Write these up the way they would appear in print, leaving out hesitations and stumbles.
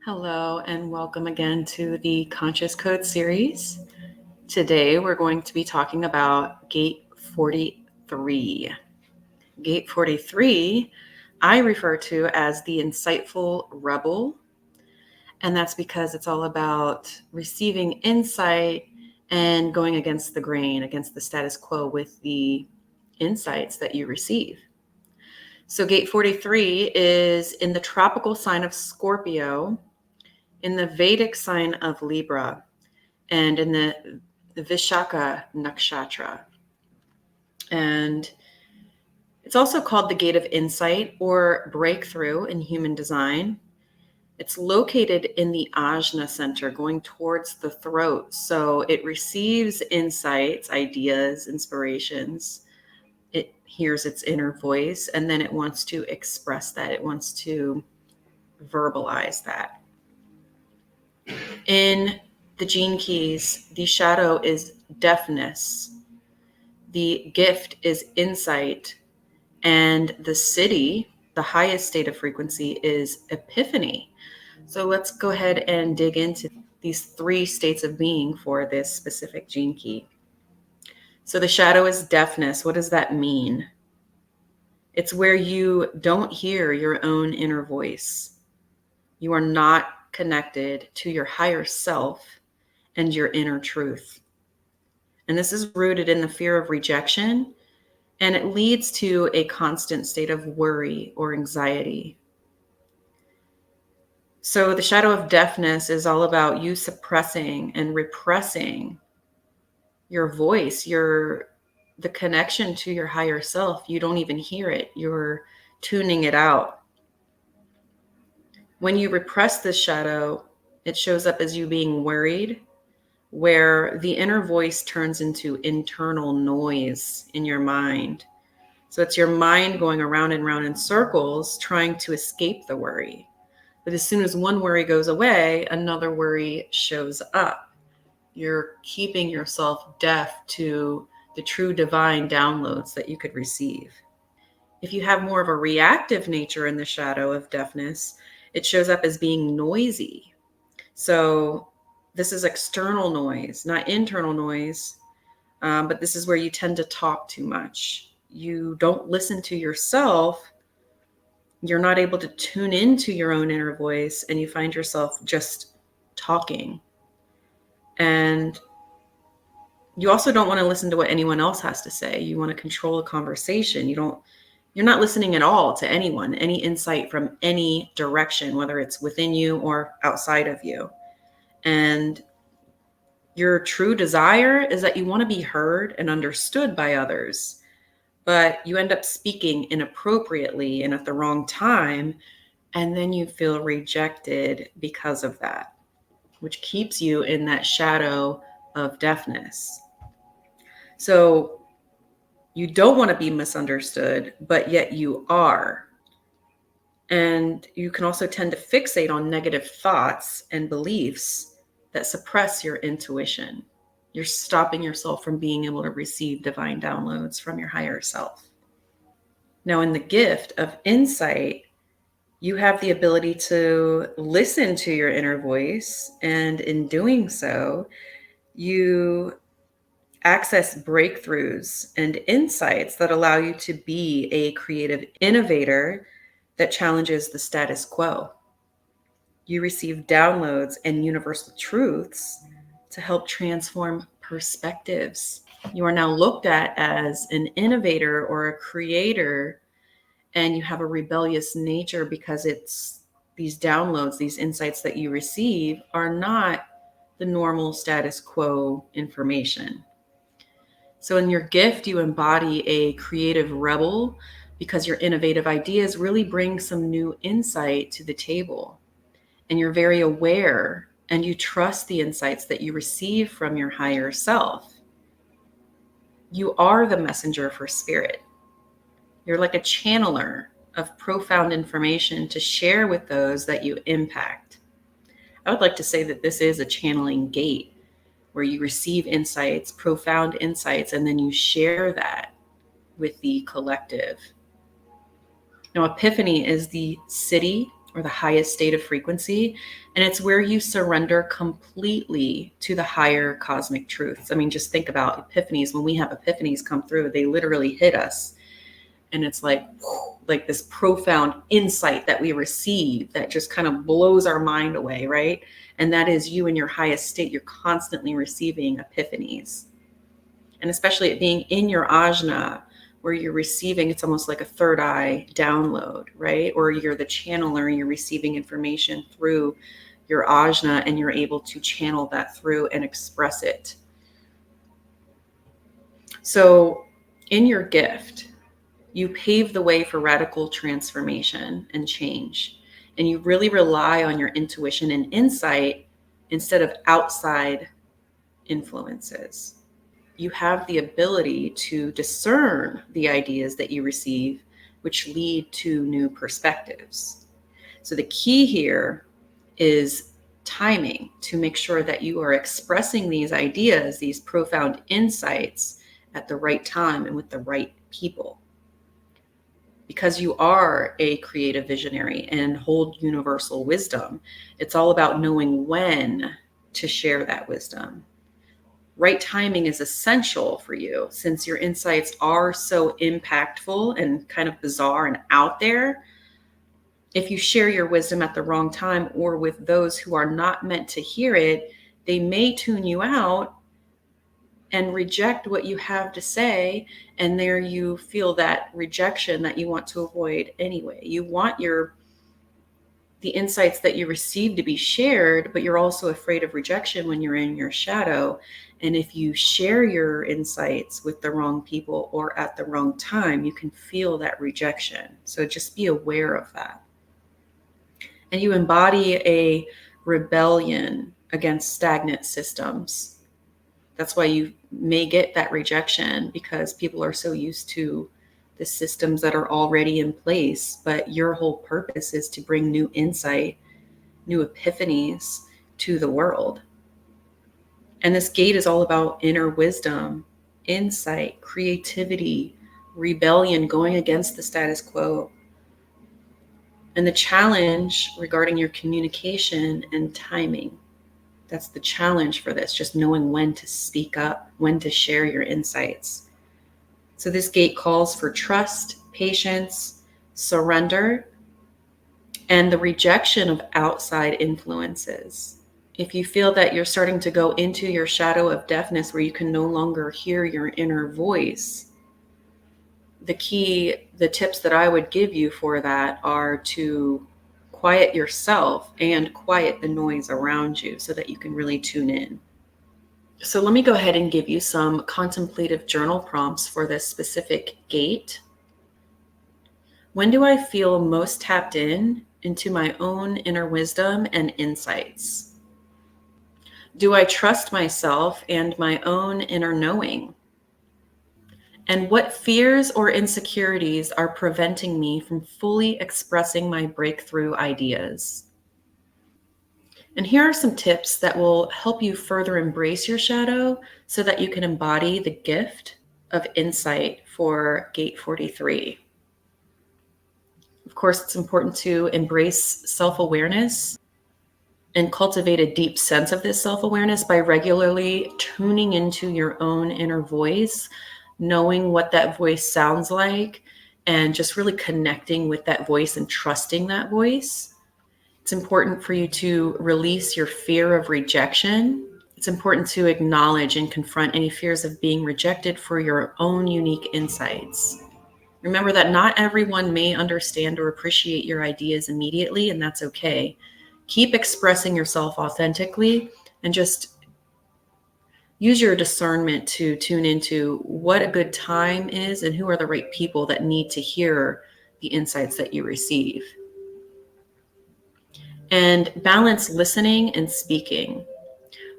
Hello and welcome again to the Conscious Code series. Today we're going to be talking about Gate 43. Gate 43 I refer to as the insightful rebel, and that's because it's all about receiving insight and going against the grain, against the status quo with the insights that you receive. So Gate 43 is in the tropical sign of Scorpio, in the Vedic sign of Libra, and in the Vishaka nakshatra. And it's also called the Gate of Insight or Breakthrough in human design. It's located in the Ajna center, going towards the throat. So it receives insights, ideas, inspirations. It hears its inner voice, and then it wants to express that. It wants to verbalize that. In the gene keys, the shadow is deafness, the gift is insight, and the siddhi, the highest state of frequency, is epiphany. So let's go ahead and dig into these three states of being for this specific gene key. So the shadow is deafness. What does that mean? It's where you don't hear your own inner voice. You are not connected to your higher self and your inner truth. And this is rooted in the fear of rejection, and it leads to a constant state of worry or anxiety. So the shadow of deafness is all about you suppressing and repressing your voice, the connection to your higher self. You don't even hear it. You're tuning it out. When you repress this shadow, it shows up as you being worried, where the inner voice turns into internal noise in your mind. So it's your mind going around and around in circles, trying to escape the worry. But as soon as one worry goes away, another worry shows up. You're keeping yourself deaf to the true divine downloads that you could receive. If you have more of a reactive nature in the shadow of deafness, it shows up as being noisy. So this is external noise, not internal noise, but this is where you tend to talk too much. You don't listen to yourself. You're not able to tune into your own inner voice, and you find yourself just talking. And you also don't want to listen to what anyone else has to say. You want to control a conversation. You're not listening at all to anyone, any insight from any direction, whether it's within you or outside of you. And your true desire is that you want to be heard and understood by others, but you end up speaking inappropriately and at the wrong time, and then you feel rejected because of that, which keeps you in that shadow of deafness. So you don't want to be misunderstood, but yet you are. And you can also tend to fixate on negative thoughts and beliefs that suppress your intuition. You're stopping yourself from being able to receive divine downloads from your higher self. Now, in the gift of insight, you have the ability to listen to your inner voice, and in doing so, you access breakthroughs and insights that allow you to be a creative innovator that challenges the status quo. You receive downloads and universal truths to help transform perspectives. You are now looked at as an innovator or a creator, and you have a rebellious nature because it's these downloads, these insights that you receive are not the normal status quo information. So in your gift, you embody a creative rebel because your innovative ideas really bring some new insight to the table. And you're very aware and you trust the insights that you receive from your higher self. You are the messenger for spirit. You're like a channeler of profound information to share with those that you impact. I would like to say that this is a channeling gate where you receive insights, profound insights, and then you share that with the collective. Now, Epiphany is the siddhi or the highest state of frequency. And it's where you surrender completely to the higher cosmic truths. I mean, just think about epiphanies. When we have epiphanies come through, they literally hit us. And it's like this profound insight that we receive that just kind of blows our mind away, right? And that is you in your highest state. You're constantly receiving epiphanies. And especially it being in your ajna, where you're receiving, it's almost like a third eye download, right? Or you're the channeler and you're receiving information through your ajna and you're able to channel that through and express it. So in your gift, you pave the way for radical transformation and change. And you really rely on your intuition and insight instead of outside influences. You have the ability to discern the ideas that you receive, which lead to new perspectives. So the key here is timing to make sure that you are expressing these ideas, these profound insights at the right time and with the right people. Because you are a creative visionary and hold universal wisdom, it's all about knowing when to share that wisdom. Right timing is essential for you since your insights are so impactful and kind of bizarre and out there. If you share your wisdom at the wrong time or with those who are not meant to hear it, they may tune you out and reject what you have to say. And there you feel that rejection that you want to avoid anyway. You want the insights that you receive to be shared, but you're also afraid of rejection when you're in your shadow. And if you share your insights with the wrong people or at the wrong time, you can feel that rejection. So just be aware of that. And you embody a rebellion against stagnant systems. That's why you may get that rejection, because people are so used to the systems that are already in place. But your whole purpose is to bring new insight, new epiphanies to the world. And this gate is all about inner wisdom, insight, creativity, rebellion, going against the status quo. And the challenge regarding your communication and timing. That's the challenge for this, just knowing when to speak up, when to share your insights. So this gate calls for trust, patience, surrender, and the rejection of outside influences. If you feel that you're starting to go into your shadow of deafness where you can no longer hear your inner voice, the tips that I would give you for that are to quiet yourself and quiet the noise around you so that you can really tune in. So let me go ahead and give you some contemplative journal prompts for this specific gate. When do I feel most tapped into my own inner wisdom and insights? Do I trust myself and my own inner knowing? And what fears or insecurities are preventing me from fully expressing my breakthrough ideas? And here are some tips that will help you further embrace your shadow so that you can embody the gift of insight for Gate 43. Of course, it's important to embrace self-awareness and cultivate a deep sense of this self-awareness by regularly tuning into your own inner voice, knowing what that voice sounds like, and just really connecting with that voice and trusting that voice. It's important for you to release your fear of rejection. It's important to acknowledge and confront any fears of being rejected for your own unique insights. Remember that not everyone may understand or appreciate your ideas immediately, and that's okay. Keep expressing yourself authentically and just use your discernment to tune into what a good time is and who are the right people that need to hear the insights that you receive. And balance listening and speaking.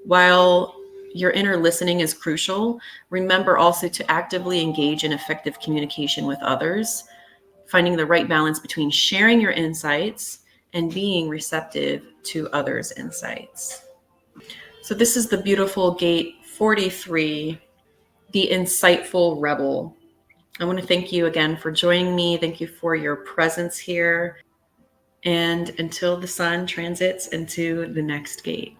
While your inner listening is crucial, remember also to actively engage in effective communication with others, finding the right balance between sharing your insights and being receptive to others' insights. So this is the beautiful Gate 43, the insightful rebel. I want to thank you again for joining me. Thank you for your presence here. and until the sun transits into the next gate.